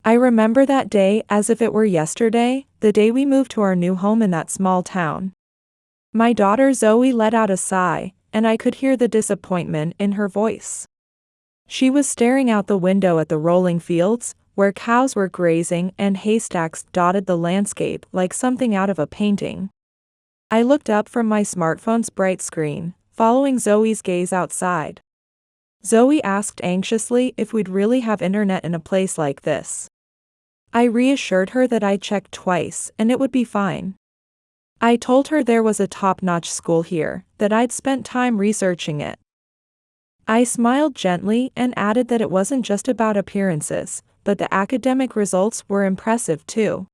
I remember that day as if it were yesterday, the day we moved to our new home in that small town. My daughter Zoe let out a sigh, and I could hear the disappointment in her voice. She was staring out the window at the rolling fields, where cows were grazing and haystacks dotted the landscape like something out of a painting. I looked up from my smartphone's bright screen, following Zoe's gaze outside. Zoe asked anxiously if we'd really have internet in a place like this. I reassured her that I'd checked twice and it would be fine. I told her there was a top-notch school here, that I'd spent time researching it. I smiled gently and added that it wasn't just about appearances, but the academic results were impressive too.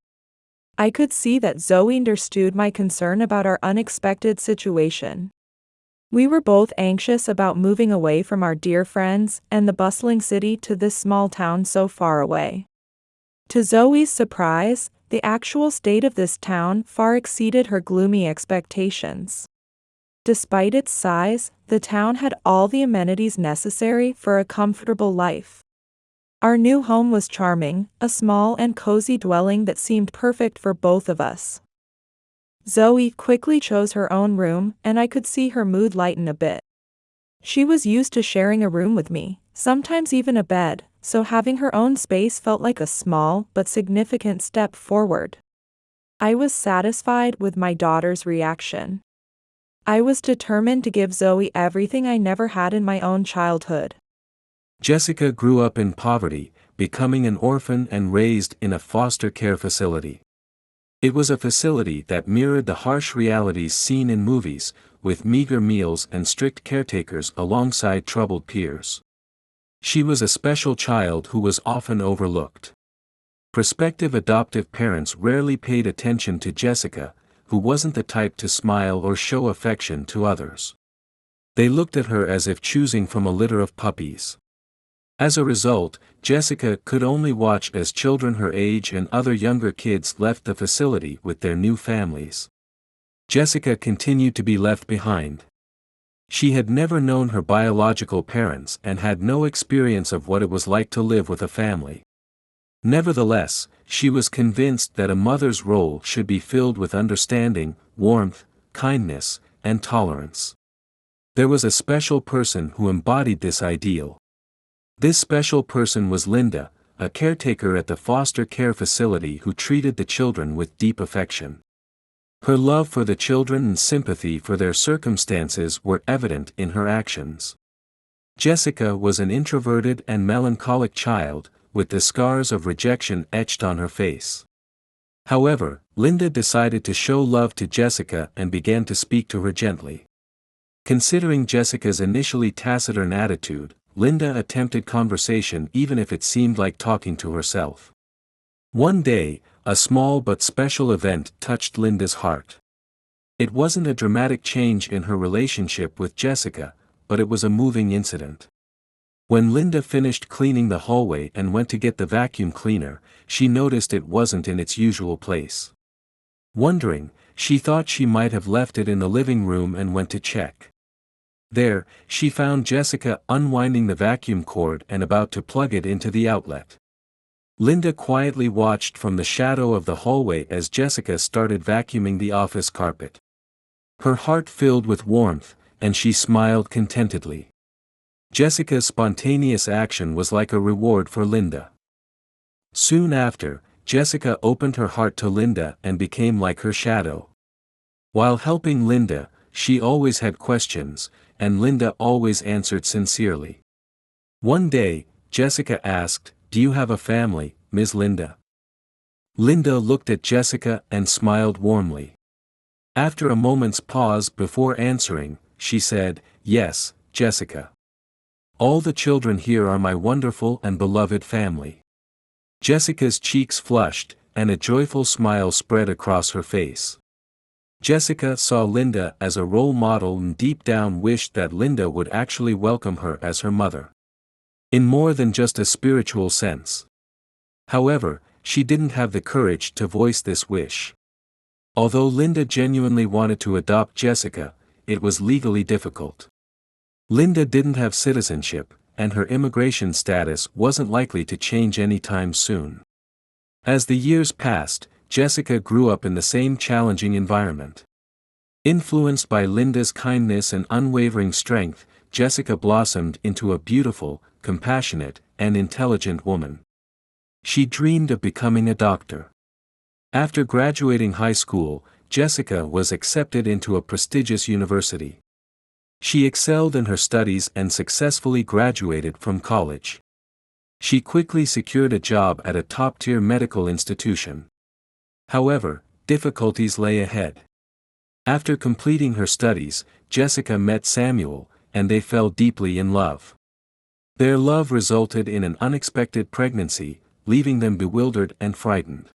I could see that Zoe understood my concern about our unexpected situation. We were both anxious about moving away from our dear friends and the bustling city to this small town so far away. To Zoe's surprise, the actual state of this town far exceeded her gloomy expectations. Despite its size, the town had all the amenities necessary for a comfortable life. Our new home was charming, a small and cozy dwelling that seemed perfect for both of us. Zoe quickly chose her own room, and I could see her mood lighten a bit. She was used to sharing a room with me, sometimes even a bed, so having her own space felt like a small but significant step forward. I was satisfied with my daughter's reaction. I was determined to give Zoe everything I never had in my own childhood. Jessica grew up in poverty, becoming an orphan and raised in a foster care facility. It was a facility that mirrored the harsh realities seen in movies, with meager meals and strict caretakers alongside troubled peers. She was a special child who was often overlooked. Prospective adoptive parents rarely paid attention to Jessica, who wasn't the type to smile or show affection to others. They looked at her as if choosing from a litter of puppies. As a result, Jessica could only watch as children her age and other younger kids left the facility with their new families. Jessica continued to be left behind. She had never known her biological parents and had no experience of what it was like to live with a family. Nevertheless, she was convinced that a mother's role should be filled with understanding, warmth, kindness, and tolerance. There was a special person who embodied this ideal. This special person was Linda, a caretaker at the foster care facility who treated the children with deep affection. Her love for the children and sympathy for their circumstances were evident in her actions. Jessica was an introverted and melancholic child, with the scars of rejection etched on her face. However, Linda decided to show love to Jessica and began to speak to her gently. Considering Jessica's initially taciturn attitude, Linda attempted conversation even if it seemed like talking to herself. One day, a small but special event touched Linda's heart. It wasn't a dramatic change in her relationship with Jessica, but it was a moving incident. When Linda finished cleaning the hallway and went to get the vacuum cleaner, she noticed it wasn't in its usual place. Wondering, she thought she might have left it in the living room and went to check. There, she found Jessica unwinding the vacuum cord and about to plug it into the outlet. Linda quietly watched from the shadow of the hallway as Jessica started vacuuming the office carpet. Her heart filled with warmth, and she smiled contentedly. Jessica's spontaneous action was like a reward for Linda. Soon after, Jessica opened her heart to Linda and became like her shadow. While helping Linda, she always had questions, and Linda always answered sincerely. One day, Jessica asked, "Do you have a family, Ms. Linda?" Linda looked at Jessica and smiled warmly. After a moment's pause before answering, she said, "Yes, Jessica. All the children here are my wonderful and beloved family." Jessica's cheeks flushed, and a joyful smile spread across her face. Jessica saw Linda as a role model and deep down wished that Linda would actually welcome her as her mother. In more than just a spiritual sense. However, she didn't have the courage to voice this wish. Although Linda genuinely wanted to adopt Jessica, it was legally difficult. Linda didn't have citizenship, and her immigration status wasn't likely to change anytime soon. As the years passed, Jessica grew up in the same challenging environment. Influenced by Linda's kindness and unwavering strength, Jessica blossomed into a beautiful, compassionate, and intelligent woman. She dreamed of becoming a doctor. After graduating high school, Jessica was accepted into a prestigious university. She excelled in her studies and successfully graduated from college. She quickly secured a job at a top-tier medical institution. However, difficulties lay ahead. After completing her studies, Jessica met Samuel, and they fell deeply in love. Their love resulted in an unexpected pregnancy, leaving them bewildered and frightened.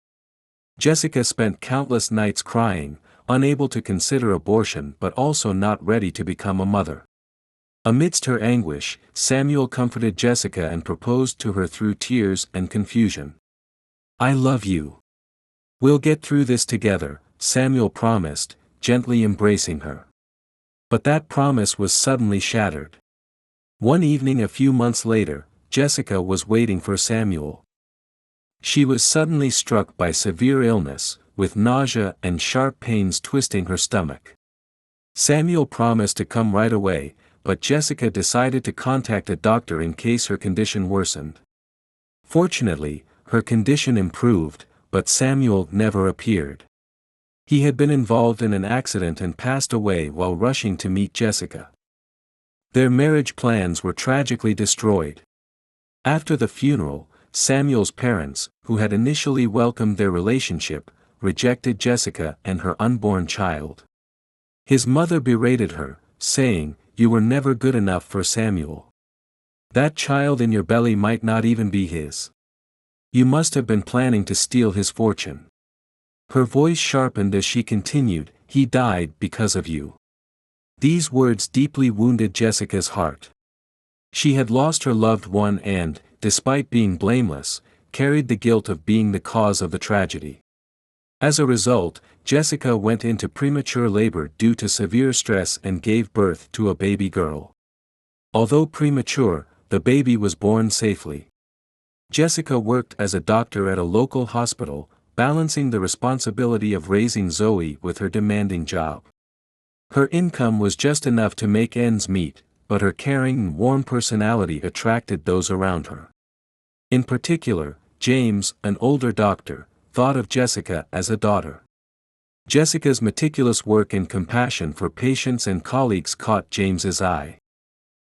Jessica spent countless nights crying, unable to consider abortion but also not ready to become a mother. Amidst her anguish, Samuel comforted Jessica and proposed to her through tears and confusion. "I love you. We'll get through this together," Samuel promised, gently embracing her. But that promise was suddenly shattered. One evening a few months later, Jessica was waiting for Samuel. She was suddenly struck by severe illness, with nausea and sharp pains twisting her stomach. Samuel promised to come right away, but Jessica decided to contact a doctor in case her condition worsened. Fortunately, her condition improved, but Samuel never appeared. He had been involved in an accident and passed away while rushing to meet Jessica. Their marriage plans were tragically destroyed. After the funeral, Samuel's parents, who had initially welcomed their relationship, rejected Jessica and her unborn child. His mother berated her, saying, "You were never good enough for Samuel. That child in your belly might not even be his. You must have been planning to steal his fortune." Her voice sharpened as she continued, "He died because of you." These words deeply wounded Jessica's heart. She had lost her loved one and, despite being blameless, carried the guilt of being the cause of the tragedy. As a result, Jessica went into premature labor due to severe stress and gave birth to a baby girl. Although premature, the baby was born safely. Jessica worked as a doctor at a local hospital, balancing the responsibility of raising Zoe with her demanding job. Her income was just enough to make ends meet, but her caring and warm personality attracted those around her. In particular, James, an older doctor, thought of Jessica as a daughter. Jessica's meticulous work and compassion for patients and colleagues caught James's eye.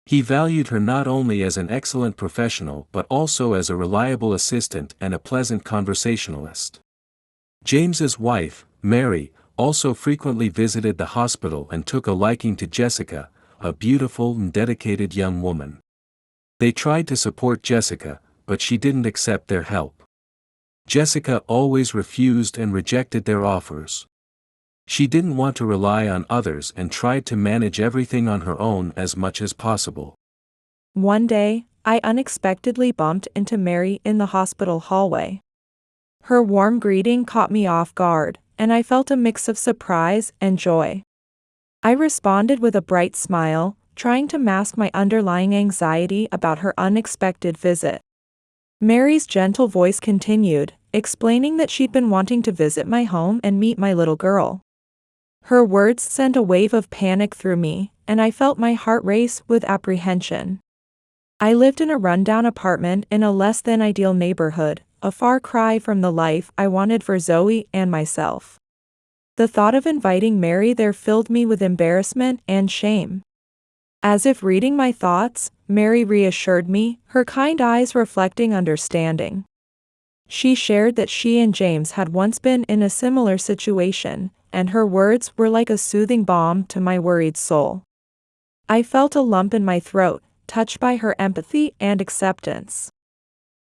He valued her not only as an excellent professional but also as a reliable assistant and a pleasant conversationalist. James's wife, Mary, also frequently visited the hospital and took a liking to Jessica, a beautiful and dedicated young woman. They tried to support Jessica, but she didn't accept their help. Jessica always refused and rejected their offers. She didn't want to rely on others and tried to manage everything on her own as much as possible. One day, I unexpectedly bumped into Mary in the hospital hallway. Her warm greeting caught me off guard, and I felt a mix of surprise and joy. I responded with a bright smile, trying to mask my underlying anxiety about her unexpected visit. Mary's gentle voice continued, explaining that she'd been wanting to visit my home and meet my little girl. Her words sent a wave of panic through me, and I felt my heart race with apprehension. I lived in a rundown apartment in a less-than-ideal neighborhood, a far cry from the life I wanted for Zoe and myself. The thought of inviting Mary there filled me with embarrassment and shame. As if reading my thoughts, Mary reassured me, her kind eyes reflecting understanding. She shared that she and James had once been in a similar situation, and her words were like a soothing balm to my worried soul. I felt a lump in my throat, touched by her empathy and acceptance.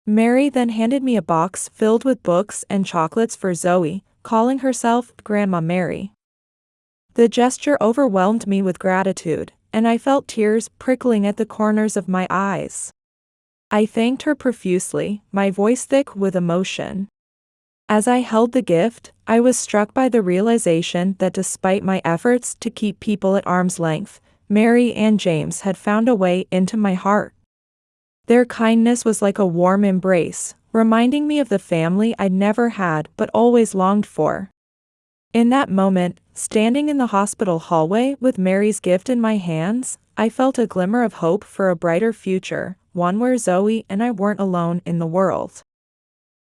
Mary then handed me a box filled with books and chocolates for Zoe, calling herself Grandma Mary. The gesture overwhelmed me with gratitude, and I felt tears prickling at the corners of my eyes. I thanked her profusely, my voice thick with emotion. As I held the gift, I was struck by the realization that despite my efforts to keep people at arm's length, Mary and James had found a way into my heart. Their kindness was like a warm embrace, reminding me of the family I'd never had but always longed for. In that moment, standing in the hospital hallway with Mary's gift in my hands, I felt a glimmer of hope for a brighter future, one where Zoe and I weren't alone in the world.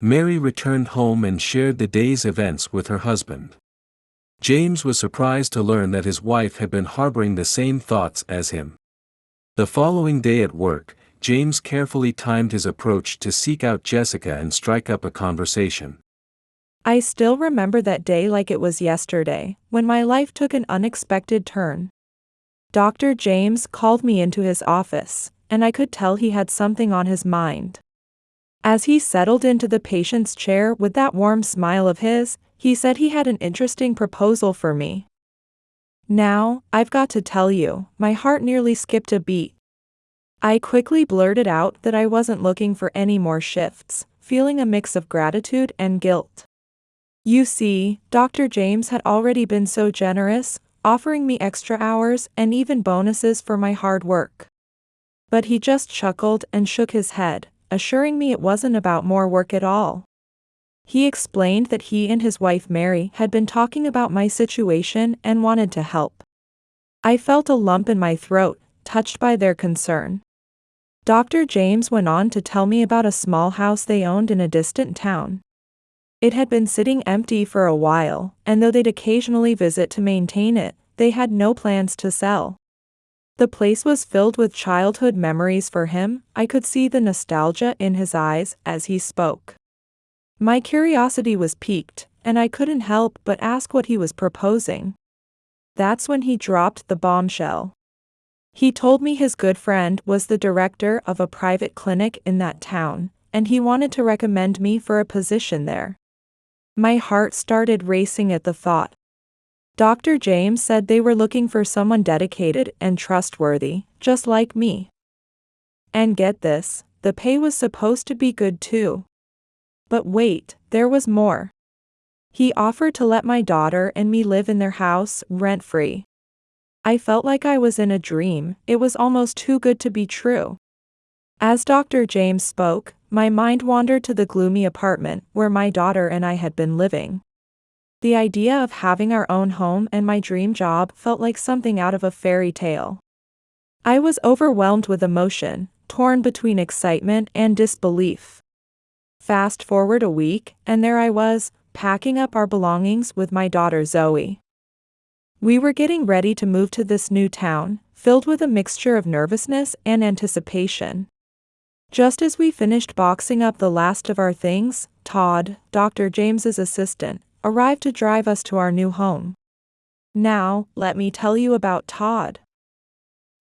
Mary returned home and shared the day's events with her husband. James was surprised to learn that his wife had been harboring the same thoughts as him. The following day at work, James carefully timed his approach to seek out Jessica and strike up a conversation. I still remember that day like it was yesterday, when my life took an unexpected turn. Dr. James called me into his office, and I could tell he had something on his mind. As he settled into the patient's chair with that warm smile of his, he said he had an interesting proposal for me. Now, I've got to tell you, my heart nearly skipped a beat. I quickly blurted out that I wasn't looking for any more shifts, feeling a mix of gratitude and guilt. You see, Dr. James had already been so generous, offering me extra hours and even bonuses for my hard work. But he just chuckled and shook his head, assuring me it wasn't about more work at all. He explained that he and his wife Mary had been talking about my situation and wanted to help. I felt a lump in my throat, touched by their concern. Dr. James went on to tell me about a small house they owned in a distant town. It had been sitting empty for a while, and though they'd occasionally visit to maintain it, they had no plans to sell. The place was filled with childhood memories for him. I could see the nostalgia in his eyes as he spoke. My curiosity was piqued, and I couldn't help but ask what he was proposing. That's when he dropped the bombshell. He told me his good friend was the director of a private clinic in that town, and he wanted to recommend me for a position there. My heart started racing at the thought. Dr. James said they were looking for someone dedicated and trustworthy, just like me. And get this, the pay was supposed to be good too. But wait, there was more. He offered to let my daughter and me live in their house, rent-free. I felt like I was in a dream. It was almost too good to be true. As Dr. James spoke, my mind wandered to the gloomy apartment where my daughter and I had been living. The idea of having our own home and my dream job felt like something out of a fairy tale. I was overwhelmed with emotion, torn between excitement and disbelief. Fast forward a week, and there I was, packing up our belongings with my daughter Zoe. We were getting ready to move to this new town, filled with a mixture of nervousness and anticipation. Just as we finished boxing up the last of our things, Todd, Dr. James's assistant, arrived to drive us to our new home. Now, let me tell you about Todd.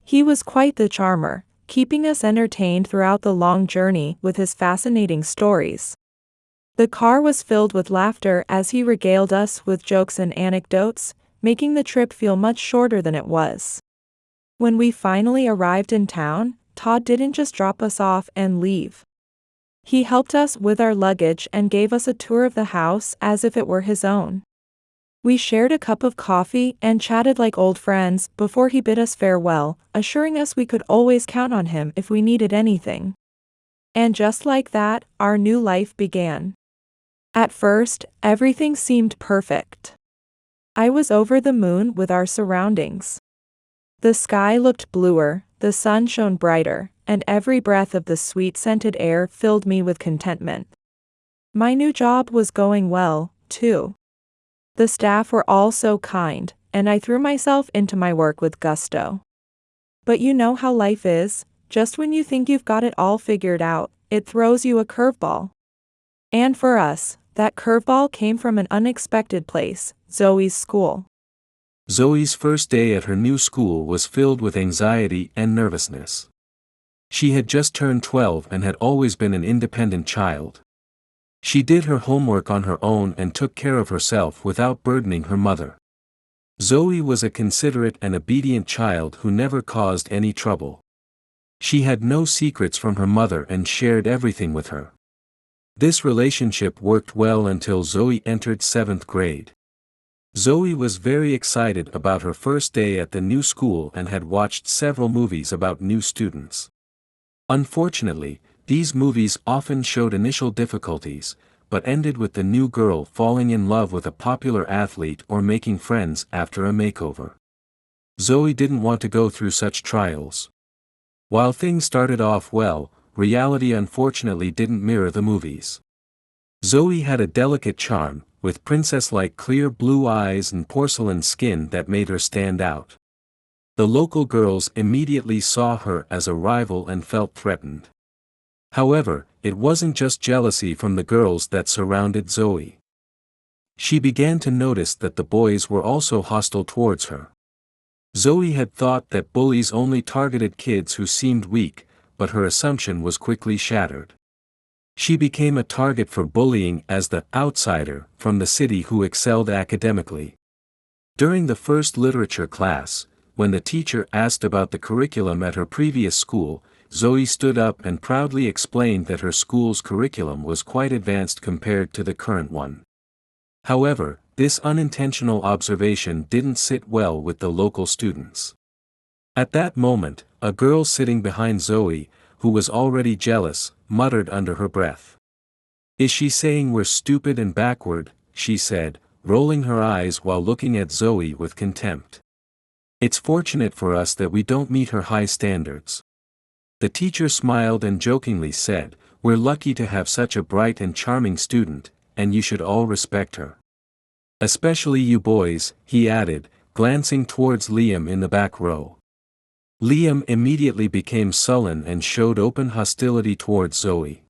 He was quite the charmer, keeping us entertained throughout the long journey with his fascinating stories. The car was filled with laughter as he regaled us with jokes and anecdotes, making the trip feel much shorter than it was. When we finally arrived in town, Todd didn't just drop us off and leave. He helped us with our luggage and gave us a tour of the house as if it were his own. We shared a cup of coffee and chatted like old friends before he bid us farewell, assuring us we could always count on him if we needed anything. And just like that, our new life began. At first, everything seemed perfect. I was over the moon with our surroundings. The sky looked bluer, the sun shone brighter, and every breath of the sweet-scented air filled me with contentment. My new job was going well, too. The staff were all so kind, and I threw myself into my work with gusto. But you know how life is, just when you think you've got it all figured out, it throws you a curveball. And for us, that curveball came from an unexpected place, Zoe's school. Zoe's first day at her new school was filled with anxiety and nervousness. She had just turned 12 and had always been an independent child. She did her homework on her own and took care of herself without burdening her mother. Zoe was a considerate and obedient child who never caused any trouble. She had no secrets from her mother and shared everything with her. This relationship worked well until Zoe entered 7th grade. Zoe was very excited about her first day at the new school and had watched several movies about new students. Unfortunately, These movies often showed initial difficulties, but ended with the new girl falling in love with a popular athlete or making friends after a makeover. Zoe didn't want to go through such trials. While things started off well, reality unfortunately didn't mirror the movies. Zoe had a delicate charm, with princess-like clear blue eyes and porcelain skin that made her stand out. The local girls immediately saw her as a rival and felt threatened. However, it wasn't just jealousy from the girls that surrounded Zoe. She began to notice that the boys were also hostile towards her. Zoe had thought that bullies only targeted kids who seemed weak, but her assumption was quickly shattered. She became a target for bullying as the outsider from the city who excelled academically. During the first literature class, when the teacher asked about the curriculum at her previous school, Zoe stood up and proudly explained that her school's curriculum was quite advanced compared to the current one. However, this unintentional observation didn't sit well with the local students. At that moment, a girl sitting behind Zoe, who was already jealous, muttered under her breath. "Is she saying we're stupid and backward?" she said, rolling her eyes while looking at Zoe with contempt. "It's fortunate for us that we don't meet her high standards." The teacher smiled and jokingly said, "We're lucky to have such a bright and charming student, and you should all respect her. Especially you boys," he added, glancing towards Liam in the back row. Liam immediately became sullen and showed open hostility towards Zoe.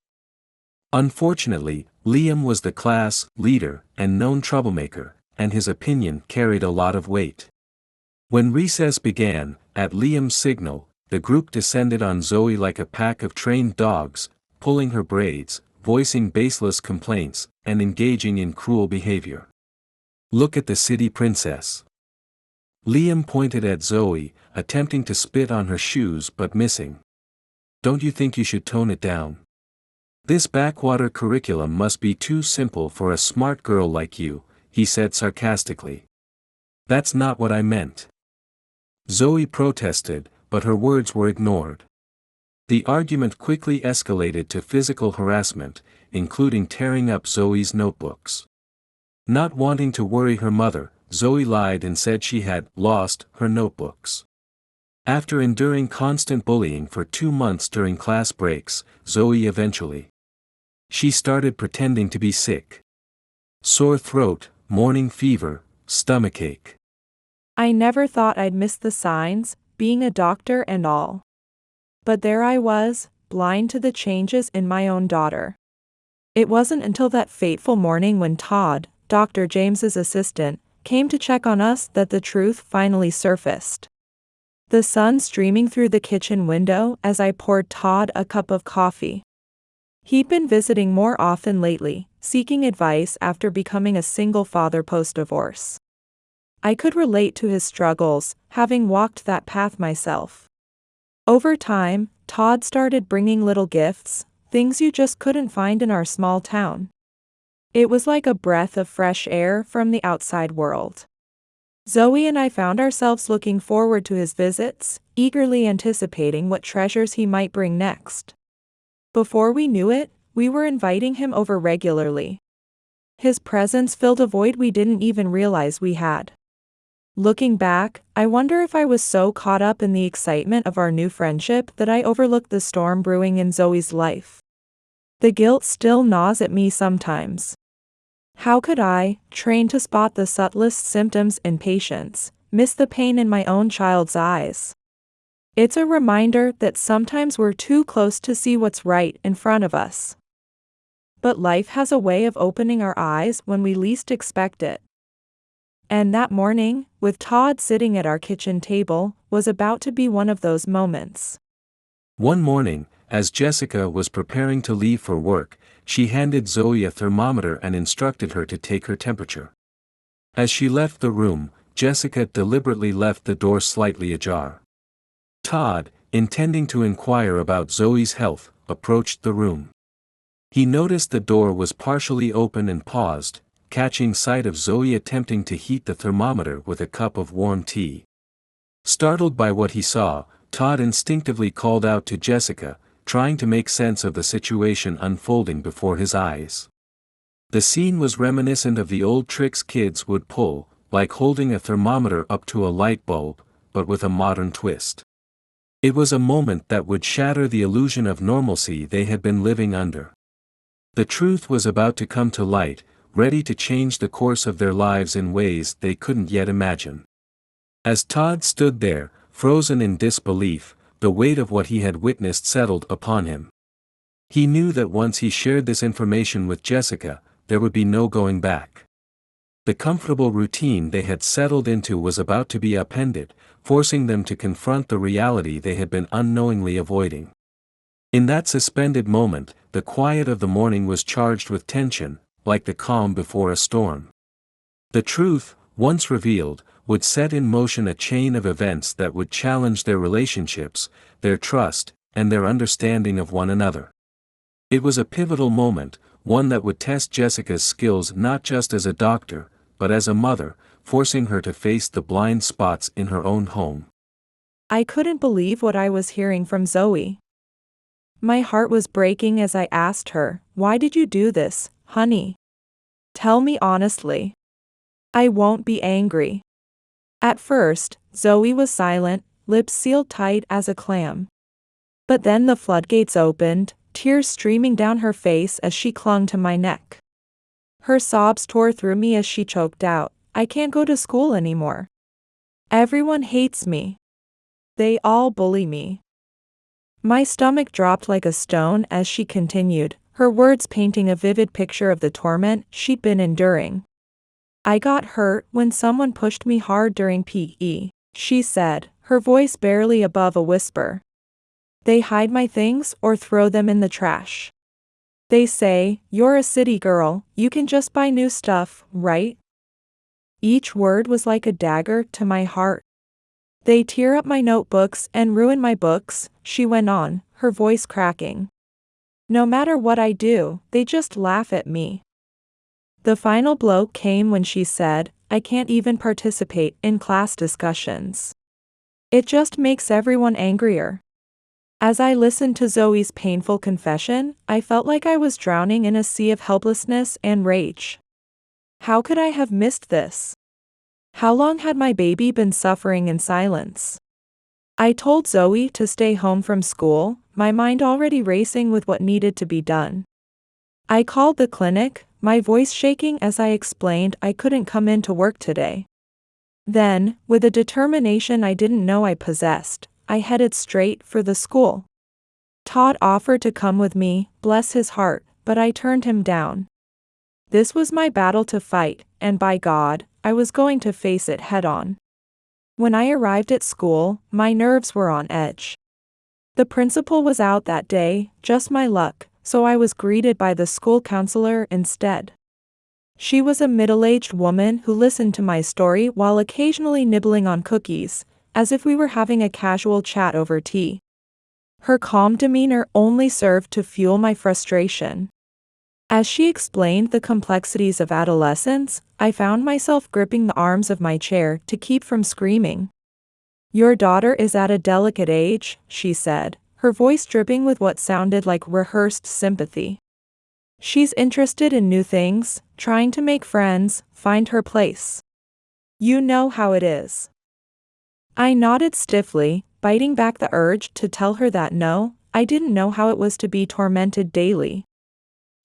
Unfortunately, Liam was the class leader and known troublemaker, and his opinion carried a lot of weight. When recess began, at Liam's signal, the group descended on Zoe like a pack of trained dogs, pulling her braids, voicing baseless complaints, and engaging in cruel behavior. "Look at the city princess." Liam pointed at Zoe, attempting to spit on her shoes but missing. "Don't you think you should tone it down? This backwater curriculum must be too simple for a smart girl like you," he said sarcastically. "That's not what I meant." Zoe protested, but her words were ignored. The argument quickly escalated to physical harassment, including tearing up Zoe's notebooks. Not wanting to worry her mother, Zoe lied and said she had lost her notebooks. After enduring constant bullying for 2 months during class breaks, Zoe eventually. She started pretending to be sick. Sore throat, morning fever, stomachache. I never thought I'd miss the signs, being a doctor and all. But there I was, blind to the changes in my own daughter. It wasn't until that fateful morning when Todd, Dr. James's assistant, came to check on us that the truth finally surfaced. The sun streaming through the kitchen window as I poured Todd a cup of coffee. He'd been visiting more often lately, seeking advice after becoming a single father post-divorce. I could relate to his struggles, having walked that path myself. Over time, Todd started bringing little gifts, things you just couldn't find in our small town. It was like a breath of fresh air from the outside world. Zoe and I found ourselves looking forward to his visits, eagerly anticipating what treasures he might bring next. Before we knew it, we were inviting him over regularly. His presence filled a void we didn't even realize we had. Looking back, I wonder if I was so caught up in the excitement of our new friendship that I overlooked the storm brewing in Zoe's life. The guilt still gnaws at me sometimes. How could I, trained to spot the subtlest symptoms in patients, miss the pain in my own child's eyes? It's a reminder that sometimes we're too close to see what's right in front of us. But life has a way of opening our eyes when we least expect it. And that morning, with Todd sitting at our kitchen table, was about to be one of those moments. One morning, as Jessica was preparing to leave for work, she handed Zoe a thermometer and instructed her to take her temperature. As she left the room, Jessica deliberately left the door slightly ajar. Todd, intending to inquire about Zoe's health, approached the room. He noticed the door was partially open and paused, catching sight of Zoe attempting to heat the thermometer with a cup of warm tea. Startled by what he saw, Todd instinctively called out to Jessica, trying to make sense of the situation unfolding before his eyes. The scene was reminiscent of the old tricks kids would pull, like holding a thermometer up to a light bulb, but with a modern twist. It was a moment that would shatter the illusion of normalcy they had been living under. The truth was about to come to light, ready to change the course of their lives in ways they couldn't yet imagine. As Todd stood there, frozen in disbelief, the weight of what he had witnessed settled upon him. He knew that once he shared this information with Jessica, there would be no going back. The comfortable routine they had settled into was about to be upended, forcing them to confront the reality they had been unknowingly avoiding. In that suspended moment, the quiet of the morning was charged with tension, like the calm before a storm. The truth, once revealed, would set in motion a chain of events that would challenge their relationships, their trust, and their understanding of one another. It was a pivotal moment, one that would test Jessica's skills not just as a doctor, but as a mother, forcing her to face the blind spots in her own home. I couldn't believe what I was hearing from Zoe. My heart was breaking as I asked her, "Why did you do this, honey? Tell me honestly. I won't be angry." At first, Zoe was silent, lips sealed tight as a clam. But then the floodgates opened, tears streaming down her face as she clung to my neck. Her sobs tore through me as she choked out, "I can't go to school anymore. Everyone hates me. They all bully me." My stomach dropped like a stone as she continued, her words painting a vivid picture of the torment she'd been enduring. "I got hurt when someone pushed me hard during PE, she said, her voice barely above a whisper. They hide my things or throw them in the trash. They say, 'You're a city girl, you can just buy new stuff, right?' Each word was like a dagger to my heart. They tear up my notebooks and ruin my books," she went on, her voice cracking. "No matter what I do, they just laugh at me." The final blow came when she said, "I can't even participate in class discussions. It just makes everyone angrier." As I listened to Zoe's painful confession, I felt like I was drowning in a sea of helplessness and rage. How could I have missed this? How long had my baby been suffering in silence? I told Zoe to stay home from school, my mind already racing with what needed to be done. I called the clinic, my voice shaking as I explained I couldn't come into work today. Then, with a determination I didn't know I possessed, I headed straight for the school. Todd offered to come with me, bless his heart, but I turned him down. This was my battle to fight, and by God, I was going to face it head-on. When I arrived at school, my nerves were on edge. The principal was out that day, just my luck, so I was greeted by the school counselor instead. She was a middle-aged woman who listened to my story while occasionally nibbling on cookies, as if we were having a casual chat over tea. Her calm demeanor only served to fuel my frustration. As she explained the complexities of adolescence, I found myself gripping the arms of my chair to keep from screaming. "Your daughter is at a delicate age," she said, her voice dripping with what sounded like rehearsed sympathy. "She's interested in new things, trying to make friends, find her place. You know how it is." I nodded stiffly, biting back the urge to tell her that no, I didn't know how it was to be tormented daily.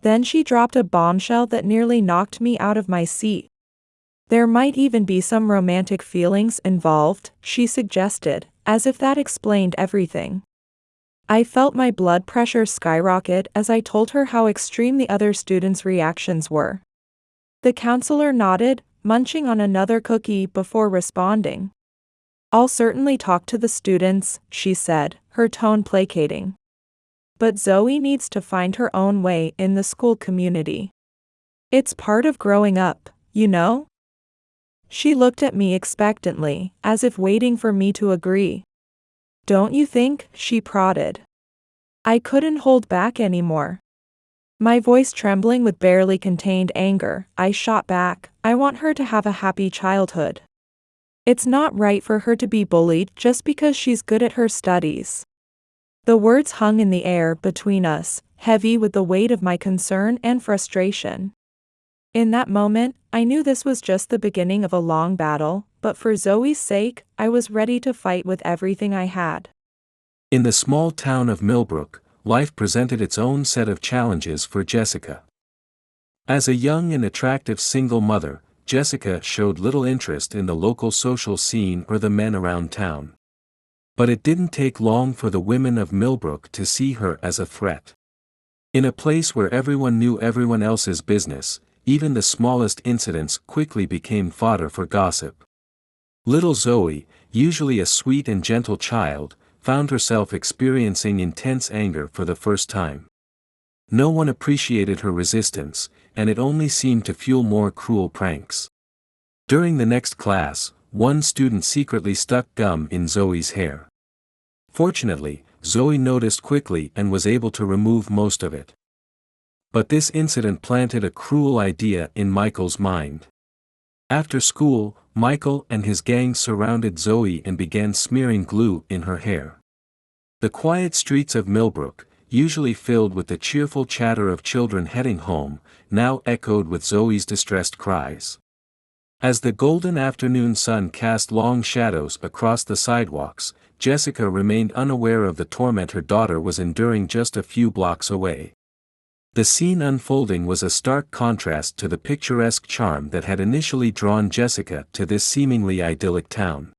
Then she dropped a bombshell that nearly knocked me out of my seat. "There might even be some romantic feelings involved," she suggested, as if that explained everything. I felt my blood pressure skyrocket as I told her how extreme the other students' reactions were. The counselor nodded, munching on another cookie before responding. "I'll certainly talk to the students," she said, her tone placating. "But Zoe needs to find her own way in the school community. It's part of growing up, you know?" She looked at me expectantly, as if waiting for me to agree. "Don't you think?" she prodded. I couldn't hold back anymore. My voice trembling with barely contained anger, I shot back, "I want her to have a happy childhood. It's not right for her to be bullied just because she's good at her studies." The words hung in the air between us, heavy with the weight of my concern and frustration. In that moment, I knew this was just the beginning of a long battle, but for Zoe's sake, I was ready to fight with everything I had. In the small town of Millbrook, life presented its own set of challenges for Jessica. As a young and attractive single mother, Jessica showed little interest in the local social scene or the men around town. But it didn't take long for the women of Millbrook to see her as a threat. In a place where everyone knew everyone else's business, even the smallest incidents quickly became fodder for gossip. Little Zoe, usually a sweet and gentle child, found herself experiencing intense anger for the first time. No one appreciated her resistance, and it only seemed to fuel more cruel pranks. During the next class, one student secretly stuck gum in Zoe's hair. Fortunately, Zoe noticed quickly and was able to remove most of it. But this incident planted a cruel idea in Michael's mind. After school, Michael and his gang surrounded Zoe and began smearing glue in her hair. The quiet streets of Millbrook, usually filled with the cheerful chatter of children heading home, now echoed with Zoe's distressed cries. As the golden afternoon sun cast long shadows across the sidewalks, Jessica remained unaware of the torment her daughter was enduring just a few blocks away. The scene unfolding was a stark contrast to the picturesque charm that had initially drawn Jessica to this seemingly idyllic town.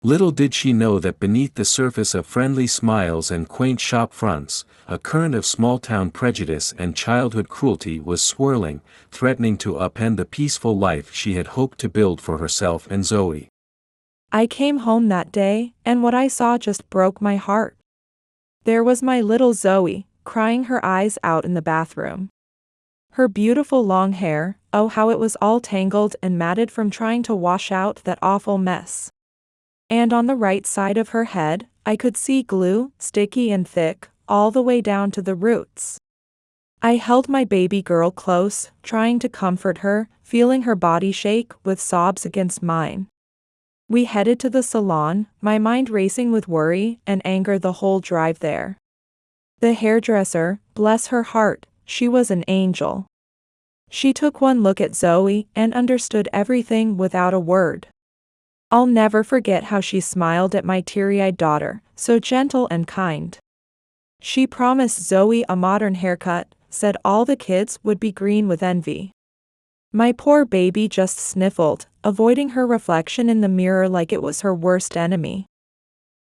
Little did she know that beneath the surface of friendly smiles and quaint shop fronts, a current of small-town prejudice and childhood cruelty was swirling, threatening to upend the peaceful life she had hoped to build for herself and Zoe. I came home that day, and what I saw just broke my heart. There was my little Zoe, crying her eyes out in the bathroom. Her beautiful long hair, oh how it was all tangled and matted from trying to wash out that awful mess. And on the right side of her head, I could see glue, sticky and thick, all the way down to the roots. I held my baby girl close, trying to comfort her, feeling her body shake with sobs against mine. We headed to the salon, my mind racing with worry and anger the whole drive there. The hairdresser, bless her heart, she was an angel. She took one look at Zoe and understood everything without a word. I'll never forget how she smiled at my teary-eyed daughter, so gentle and kind. She promised Zoe a modern haircut, said all the kids would be green with envy. My poor baby just sniffled, avoiding her reflection in the mirror like it was her worst enemy.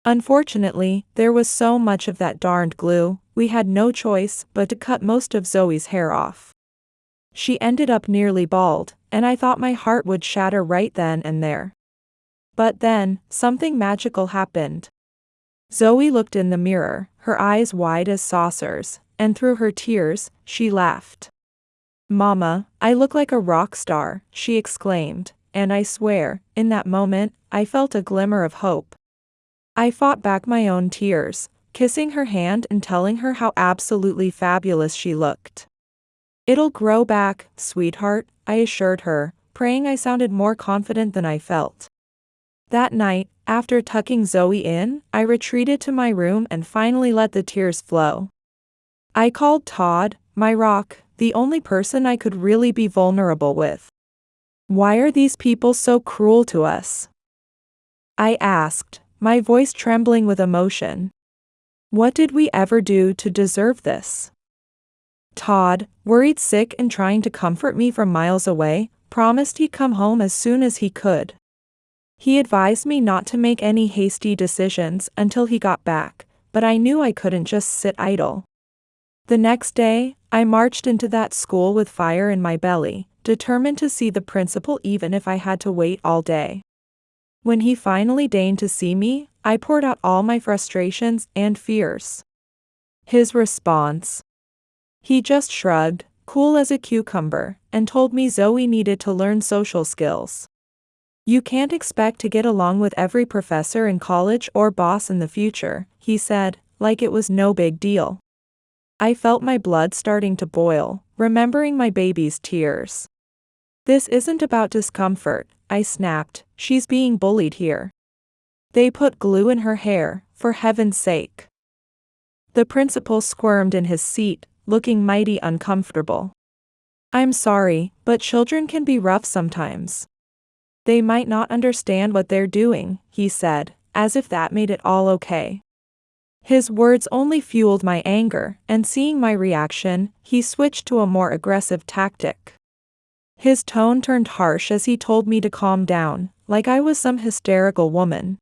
Unfortunately, there was so much of that darned glue, we had no choice but to cut most of Zoe's hair off. She ended up nearly bald, and I thought my heart would shatter right then and there. But then, something magical happened. Zoe looked in the mirror, her eyes wide as saucers, and through her tears, she laughed. "Mama, I look like a rock star," she exclaimed, and I swear, in that moment, I felt a glimmer of hope. I fought back my own tears, kissing her hand and telling her how absolutely fabulous she looked. "It'll grow back, sweetheart," I assured her, praying I sounded more confident than I felt. That night, after tucking Zoe in, I retreated to my room and finally let the tears flow. I called Todd, my rock, the only person I could really be vulnerable with. "Why are these people so cruel to us?" I asked, my voice trembling with emotion. "What did we ever do to deserve this?" Todd, worried sick and trying to comfort me from miles away, promised he'd come home as soon as he could. He advised me not to make any hasty decisions until he got back, but I knew I couldn't just sit idle. The next day, I marched into that school with fire in my belly, determined to see the principal even if I had to wait all day. When he finally deigned to see me, I poured out all my frustrations and fears. His response? He just shrugged, cool as a cucumber, and told me Zoe needed to learn social skills. "You can't expect to get along with every professor in college or boss in the future," he said, like it was no big deal. I felt my blood starting to boil, remembering my baby's tears. "This isn't about discomfort," I snapped, "she's being bullied here. They put glue in her hair, for heaven's sake." The principal squirmed in his seat, looking mighty uncomfortable. I'm sorry, but children can be rough sometimes. They might not understand what they're doing, he said, as if that made it all okay. His words only fueled my anger, and seeing my reaction, he switched to a more aggressive tactic. His tone turned harsh as he told me to calm down, like I was some hysterical woman.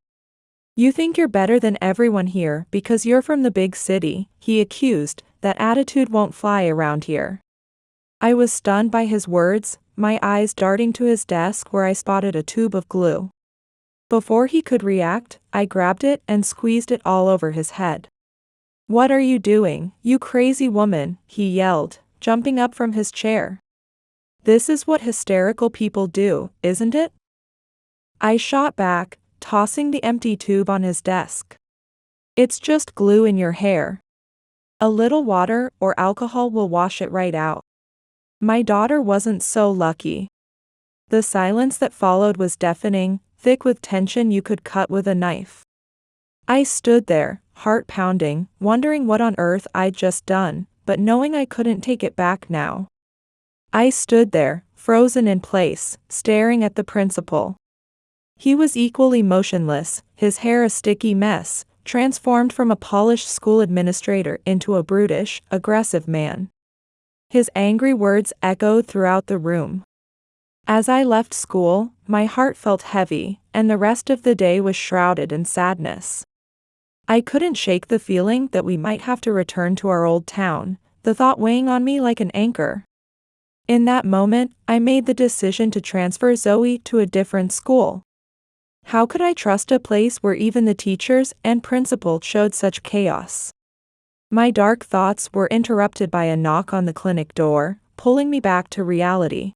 You think you're better than everyone here because you're from the big city, he accused. That attitude won't fly around here. I was stunned by his words, my eyes darting to his desk where I spotted a tube of glue. Before he could react, I grabbed it and squeezed it all over his head. What are you doing, you crazy woman? He yelled, jumping up from his chair. This is what hysterical people do, isn't it? I shot back, tossing the empty tube on his desk. It's just glue in your hair. A little water or alcohol will wash it right out. My daughter wasn't so lucky. The silence that followed was deafening, thick with tension you could cut with a knife. I stood there, heart pounding, wondering what on earth I'd just done, but knowing I couldn't take it back now. I stood there, frozen in place, staring at the principal. He was equally motionless, his hair a sticky mess, transformed from a polished school administrator into a brutish, aggressive man. His angry words echoed throughout the room. As I left school, my heart felt heavy, and the rest of the day was shrouded in sadness. I couldn't shake the feeling that we might have to return to our old town, the thought weighing on me like an anchor. In that moment, I made the decision to transfer Zoe to a different school. How could I trust a place where even the teachers and principal showed such chaos? My dark thoughts were interrupted by a knock on the clinic door, pulling me back to reality.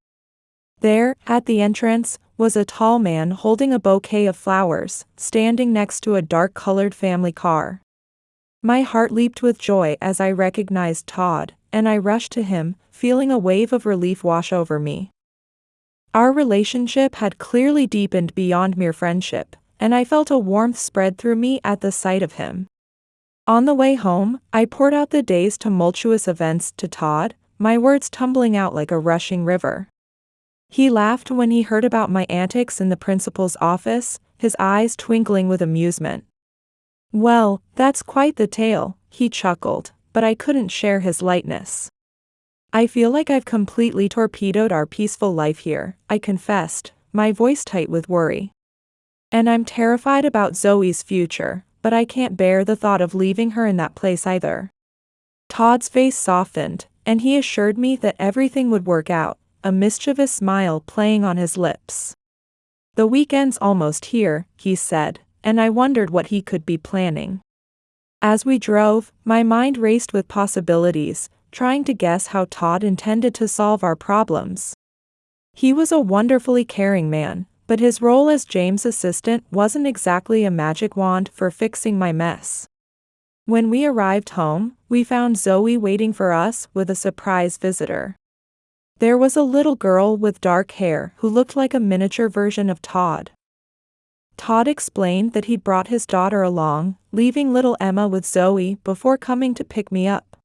There, at the entrance, was a tall man holding a bouquet of flowers, standing next to a dark-colored family car. My heart leaped with joy as I recognized Todd, and I rushed to him, feeling a wave of relief wash over me. Our relationship had clearly deepened beyond mere friendship, and I felt a warmth spread through me at the sight of him. On the way home, I poured out the day's tumultuous events to Todd, my words tumbling out like a rushing river. He laughed when he heard about my antics in the principal's office, his eyes twinkling with amusement. Well, that's quite the tale, he chuckled, but I couldn't share his lightness. I feel like I've completely torpedoed our peaceful life here, I confessed, my voice tight with worry. And I'm terrified about Zoe's future, but I can't bear the thought of leaving her in that place either. Todd's face softened, and he assured me that everything would work out, a mischievous smile playing on his lips. The weekend's almost here, he said, and I wondered what he could be planning. As we drove, my mind raced with possibilities, trying to guess how Todd intended to solve our problems. He was a wonderfully caring man, but his role as James' assistant wasn't exactly a magic wand for fixing my mess. When we arrived home, we found Zoe waiting for us with a surprise visitor. There was a little girl with dark hair who looked like a miniature version of Todd. Todd explained that he'd brought his daughter along, leaving little Emma with Zoe before coming to pick me up.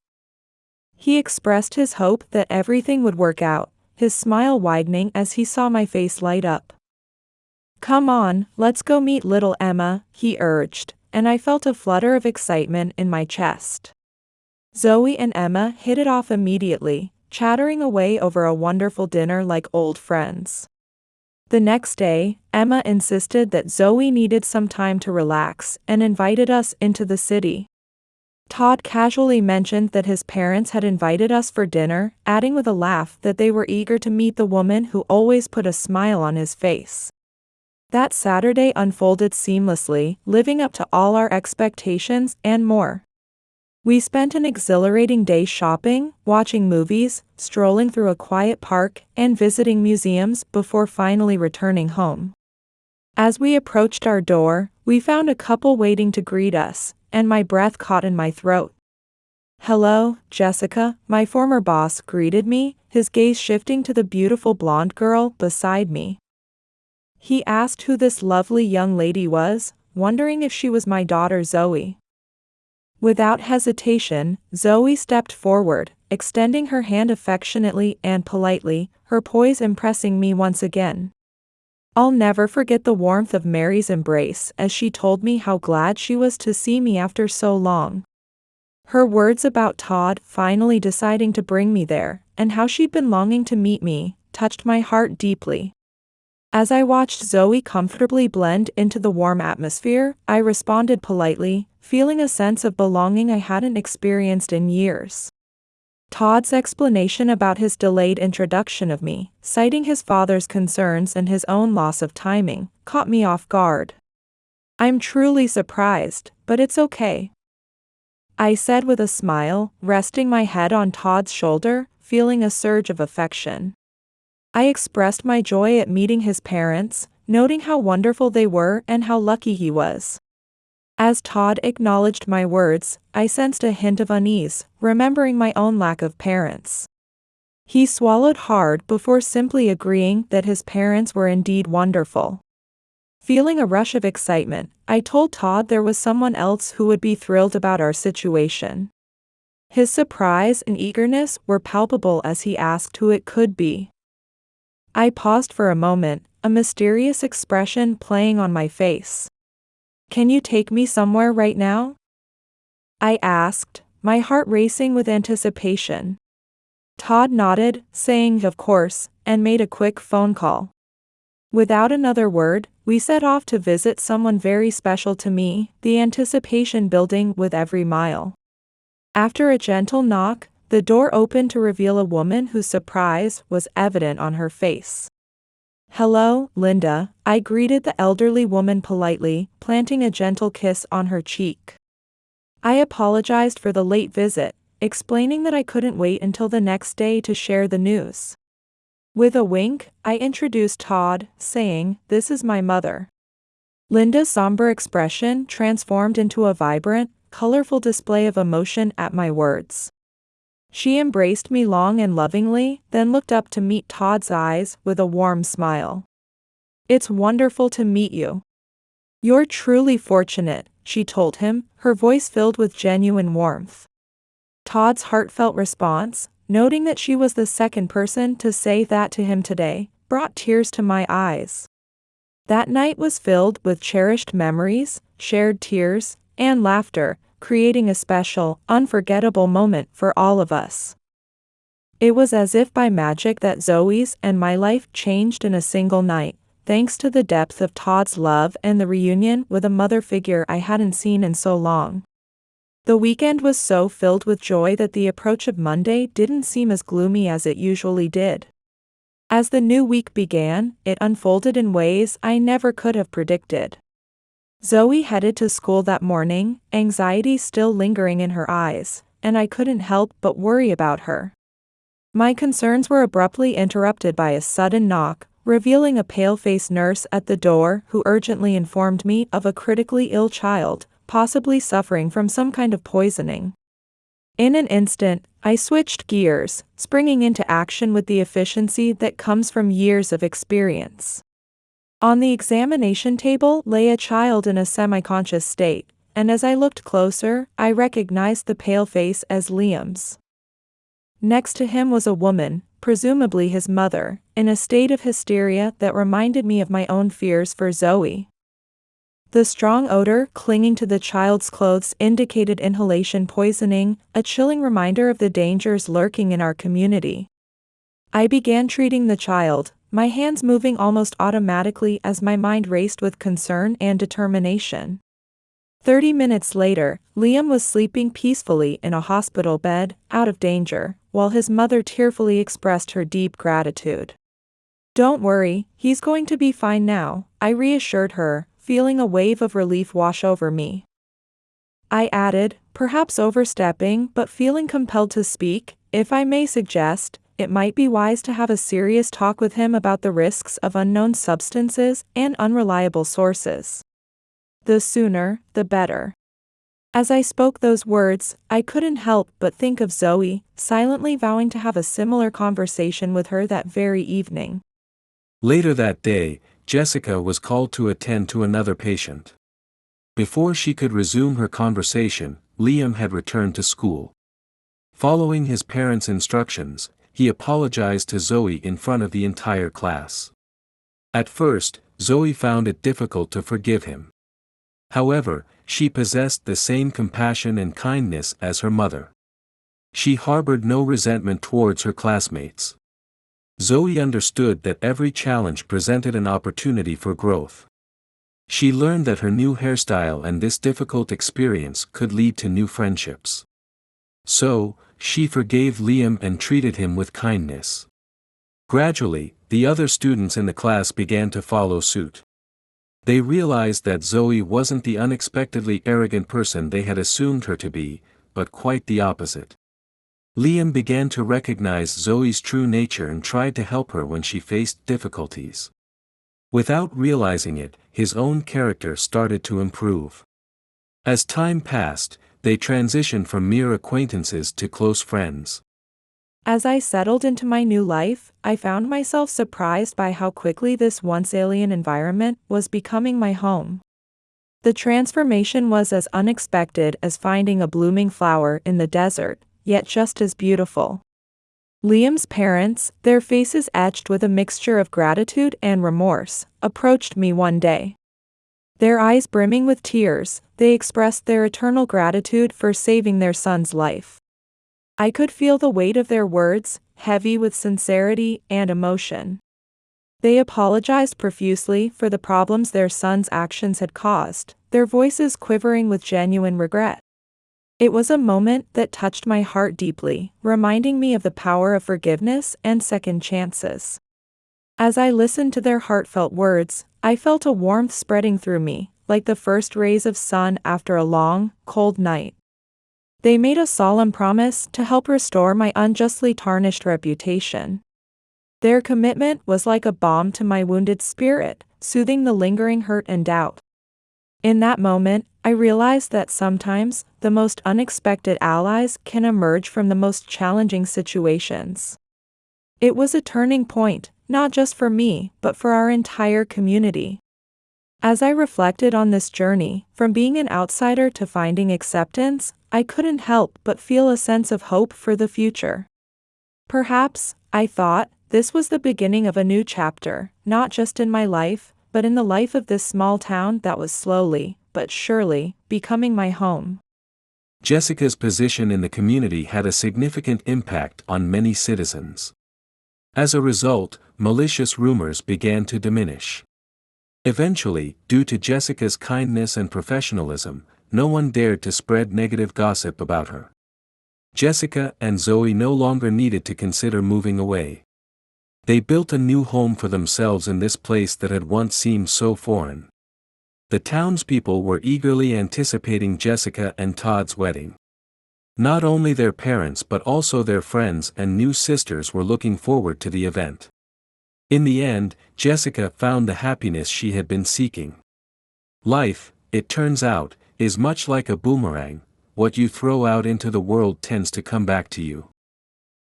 He expressed his hope that everything would work out, his smile widening as he saw my face light up. Come on, let's go meet little Emma, he urged, and I felt a flutter of excitement in my chest. Zoe and Emma hit it off immediately, chattering away over a wonderful dinner like old friends. The next day, Emma insisted that Zoe needed some time to relax and invited us into the city. Todd casually mentioned that his parents had invited us for dinner, adding with a laugh that they were eager to meet the woman who always put a smile on his face. That Saturday unfolded seamlessly, living up to all our expectations and more. We spent an exhilarating day shopping, watching movies, strolling through a quiet park, and visiting museums before finally returning home. As we approached our door, we found a couple waiting to greet us, and my breath caught in my throat. Hello, Jessica, my former boss greeted me, his gaze shifting to the beautiful blonde girl beside me. He asked who this lovely young lady was, wondering if she was my daughter Zoe. Without hesitation, Zoe stepped forward, extending her hand affectionately and politely, her poise impressing me once again. I'll never forget the warmth of Mary's embrace as she told me how glad she was to see me after so long. Her words about Todd finally deciding to bring me there, and how she'd been longing to meet me, touched my heart deeply. As I watched Zoe comfortably blend into the warm atmosphere, I responded politely, feeling a sense of belonging I hadn't experienced in years. Todd's explanation about his delayed introduction of me, citing his father's concerns and his own loss of timing, caught me off guard. I'm truly surprised, but it's okay, I said with a smile, resting my head on Todd's shoulder, feeling a surge of affection. I expressed my joy at meeting his parents, noting how wonderful they were and how lucky he was. As Todd acknowledged my words, I sensed a hint of unease, remembering my own lack of parents. He swallowed hard before simply agreeing that his parents were indeed wonderful. Feeling a rush of excitement, I told Todd there was someone else who would be thrilled about our situation. His surprise and eagerness were palpable as he asked who it could be. I paused for a moment, a mysterious expression playing on my face. Can you take me somewhere right now? I asked, my heart racing with anticipation. Todd nodded, saying of course, and made a quick phone call. Without another word, we set off to visit someone very special to me, the anticipation building with every mile. After a gentle knock, the door opened to reveal a woman whose surprise was evident on her face. Hello, Linda, I greeted the elderly woman politely, planting a gentle kiss on her cheek. I apologized for the late visit, explaining that I couldn't wait until the next day to share the news. With a wink, I introduced Todd, saying, "This is my mother." Linda's somber expression transformed into a vibrant, colorful display of emotion at my words. She embraced me long and lovingly, then looked up to meet Todd's eyes with a warm smile. "It's wonderful to meet you. You're truly fortunate," she told him, her voice filled with genuine warmth. Todd's heartfelt response, noting that she was the second person to say that to him today, brought tears to my eyes. That night was filled with cherished memories, shared tears, and laughter, creating a special, unforgettable moment for all of us. It was as if by magic that Zoe's and my life changed in a single night, thanks to the depth of Todd's love and the reunion with a mother figure I hadn't seen in so long. The weekend was so filled with joy that the approach of Monday didn't seem as gloomy as it usually did. As the new week began, it unfolded in ways I never could have predicted. Zoe headed to school that morning, anxiety still lingering in her eyes, and I couldn't help but worry about her. My concerns were abruptly interrupted by a sudden knock, revealing a pale-faced nurse at the door who urgently informed me of a critically ill child, possibly suffering from some kind of poisoning. In an instant, I switched gears, springing into action with the efficiency that comes from years of experience. On the examination table lay a child in a semi-conscious state, and as I looked closer, I recognized the pale face as Liam's. Next to him was a woman, presumably his mother, in a state of hysteria that reminded me of my own fears for Zoe. The strong odor clinging to the child's clothes indicated inhalation poisoning, a chilling reminder of the dangers lurking in our community. I began treating the child, my hands moving almost automatically as my mind raced with concern and determination. 30 minutes later, Liam was sleeping peacefully in a hospital bed, out of danger, while his mother tearfully expressed her deep gratitude. "Don't worry, he's going to be fine now," I reassured her, feeling a wave of relief wash over me. I added, perhaps overstepping but feeling compelled to speak, "If I may suggest, it might be wise to have a serious talk with him about the risks of unknown substances and unreliable sources. The sooner, the better." As I spoke those words, I couldn't help but think of Zoe, silently vowing to have a similar conversation with her that very evening. Later that day, Jessica was called to attend to another patient. Before she could resume her conversation, Liam had returned to school. Following his parents' instructions, he apologized to Zoe in front of the entire class. At first, Zoe found it difficult to forgive him. However, she possessed the same compassion and kindness as her mother. She harbored no resentment towards her classmates. Zoe understood that every challenge presented an opportunity for growth. She learned that her new hairstyle and this difficult experience could lead to new friendships. So, she forgave Liam and treated him with kindness. Gradually, the other students in the class began to follow suit. They realized that Zoe wasn't the unexpectedly arrogant person they had assumed her to be, but quite the opposite. Liam began to recognize Zoe's true nature and tried to help her when she faced difficulties. Without realizing it, his own character started to improve. As time passed, they transitioned from mere acquaintances to close friends. As I settled into my new life, I found myself surprised by how quickly this once alien environment was becoming my home. The transformation was as unexpected as finding a blooming flower in the desert, yet just as beautiful. Liam's parents, their faces etched with a mixture of gratitude and remorse, approached me one day. Their eyes brimming with tears, they expressed their eternal gratitude for saving their son's life. I could feel the weight of their words, heavy with sincerity and emotion. They apologized profusely for the problems their son's actions had caused, their voices quivering with genuine regret. It was a moment that touched my heart deeply, reminding me of the power of forgiveness and second chances. As I listened to their heartfelt words, I felt a warmth spreading through me, like the first rays of sun after a long, cold night. They made a solemn promise to help restore my unjustly tarnished reputation. Their commitment was like a balm to my wounded spirit, soothing the lingering hurt and doubt. In that moment, I realized that sometimes the most unexpected allies can emerge from the most challenging situations. It was a turning point, not just for me, but for our entire community. As I reflected on this journey, from being an outsider to finding acceptance, I couldn't help but feel a sense of hope for the future. Perhaps, I thought, this was the beginning of a new chapter, not just in my life, but in the life of this small town that was slowly, but surely, becoming my home. Jessica's position in the community had a significant impact on many citizens. As a result, malicious rumors began to diminish. Eventually, due to Jessica's kindness and professionalism, no one dared to spread negative gossip about her. Jessica and Zoe no longer needed to consider moving away. They built a new home for themselves in this place that had once seemed so foreign. The townspeople were eagerly anticipating Jessica and Todd's wedding. Not only their parents but also their friends and new sisters were looking forward to the event. In the end, Jessica found the happiness she had been seeking. Life, it turns out, is much like a boomerang. What you throw out into the world tends to come back to you.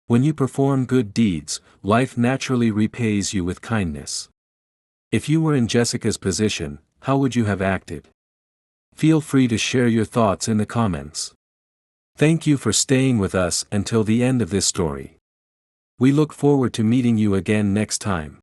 When you perform good deeds, life naturally repays you with kindness. If you were in Jessica's position, how would you have acted? Feel free to share your thoughts in the comments. Thank you for staying with us until the end of this story. We look forward to meeting you again next time.